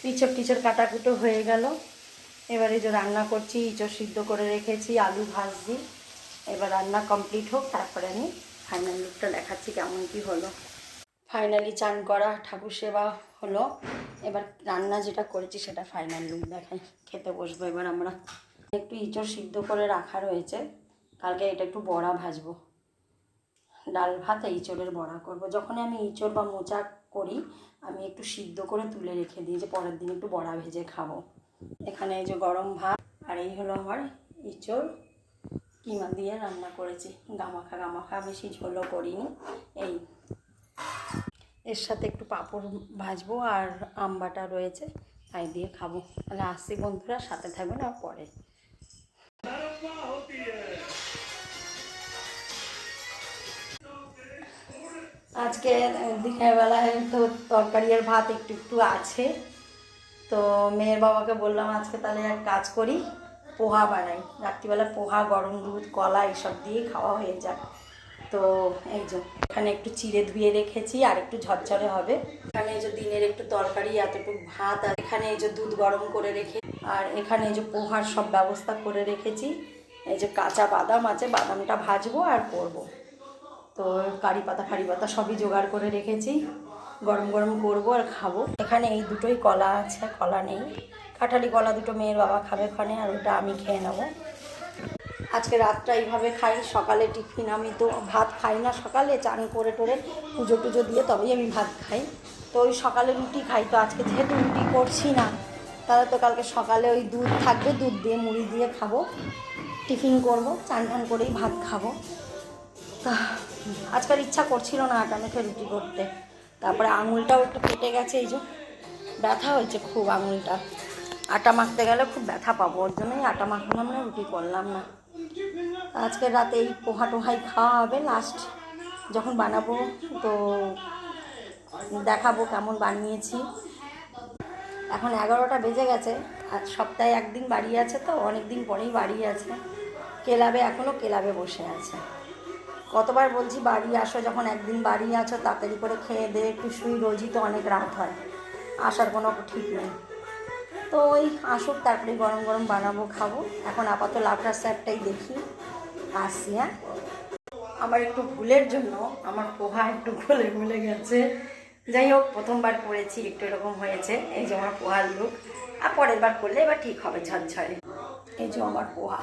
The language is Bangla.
ইঁচড় টিচড় কাটাকুটো হয়ে গেল। এবারে যে রান্না করছি, ইঁচড় সিদ্ধ করে রেখেছি, আলু ভাজছি। এবার রান্না কমপ্লিট হোক, তারপরে আমি ফাইনাল লুকটা দেখাচ্ছি কেমন কি হলো। ফাইনালি চান করা, ঠাকুর সেবা হলো। এবার রান্না যেটা করেছি সেটা ফাইনাল লুক দেখাই। খেতে বসবো এবার আমরা। একটু ইঁচড় সিদ্ধ করে রাখা রয়েছে, কালকে এটা একটু বড়া ভাজবো। ডাল ভাত ইঁচড়ের বড়া করব। যখনই আমি ইঁচড় বা মোচা করি আমি একটু সিদ্ধ করে তুলে রেখে দিই, যে পরের দিন একটু বড়া ভেজে খাবো। এখানে এই যে গরম ভাত, আর এই হলো আমার ইঁচড় কিমা দিয়ে রান্না করেছি। গামাখা গামাখা, বেশি ঝোলও করিনি। এই এর সাথে একটু পাঁপড় ভাজবো আর আম বাটা রয়েছে, তাই দিয়ে খাবো। তাহলে আসছি বন্ধুরা, সাথে থাকবেন আর পরে। আজকে দিনের বেলায় তো তরকারি আর ভাত একটু একটু আছে, তো মেয়ের বাবাকে বললাম আজকে তাহলে এক কাজ করি, পোহা বানাই। রাত্রিবেলা পোহা, গরম দুধ, কলা এইসব দিয়ে খাওয়া হয়ে যায়। তো এই যে এখানে একটু চিড়ে ধুয়ে রেখেছি, আর একটু ঝরঝরে হবে। এখানে এই যে দিনের একটু তরকারি, এতটুকু ভাত, আর এখানে এই যে দুধ গরম করে রেখে, আর এখানে এই যে পোহার সব ব্যবস্থা করে রেখেছি। এই যে কাঁচা বাদাম আছে, বাদামটা ভাজবো আর করবো। তো কারি পাতা ফারি পাতা সবই জোগাড় করে রেখেছি, গরম গরম করবো আর খাবো। এখানে এই দুটোই কলা আছে, কলা নেই। কাঁঠালি কলা দুটো মেয়ের বাবা খাবে ওখানে, আর ওটা আমি খেয়ে নেবো। আজকে রাতটা এইভাবে খাই। সকালে টিফিন, আমি তো ভাত খাই না সকালে, চান করে টোরে পুজো টুজো দিয়ে তবেই আমি ভাত খাই। তো ওই সকালে রুটি খাই। তো আজকে যেহেতু রুটি করছি না, তাহলে তো কালকে সকালে ওই দুধ থাকবে, দুধ দিয়ে মুড়ি দিয়ে খাবো, টিফিন করবো, চান টান করেই ভাত খাবো। তা আজকাল ইচ্ছা করছিল না আটা মেখে রুটি করতে। তারপরে আঙুলটাও একটু কেটে গেছে, এই যে ব্যথা হয়েছে খুব আঙুলটা। আটা মাখতে গেলে খুব ব্যথা পাবো, ওর জন্যই আটা মাখলাম না, রুটি করলাম না। আজকে রাতে এই পোহা টোহাই খাওয়া হবে লাস্ট যখন বানাবো, তো দেখাবো কেমন বানিয়েছি। এখন 11টা বেজে গেছে। আজ সপ্তাহে একদিন বাড়ি আছে, তো অনেক দিন পরেই বাড়ি আছে। ক্লাবে এখনও ক্লাবে বসে আছে। কতবার বলছি বাড়ি আসো, যখন একদিন বাড়ি আছো তাড়াতাড়ি করে খেয়ে দিয়ে একটু শুই, রোজই তো অনেক রাত হয়, আসার কোনো ঠিক নেই। তো ওই আসুক, তারপরে গরম গরম বানাবো, খাবো। এখন আপাতত লাবড়ার স্যারটাই দেখি, আসছি। হ্যাঁ, আমার একটু ভুলের জন্য আমার পোহা একটু গলে গলে গেছে। যাই হোক, প্রথমবার করেছি, একটু এরকম হয়েছে। এই যে আমার পোহার লুক, আর পরের বার করলে এবার ঠিক হবে ঝরঝরে। এই যে আমার পোহা।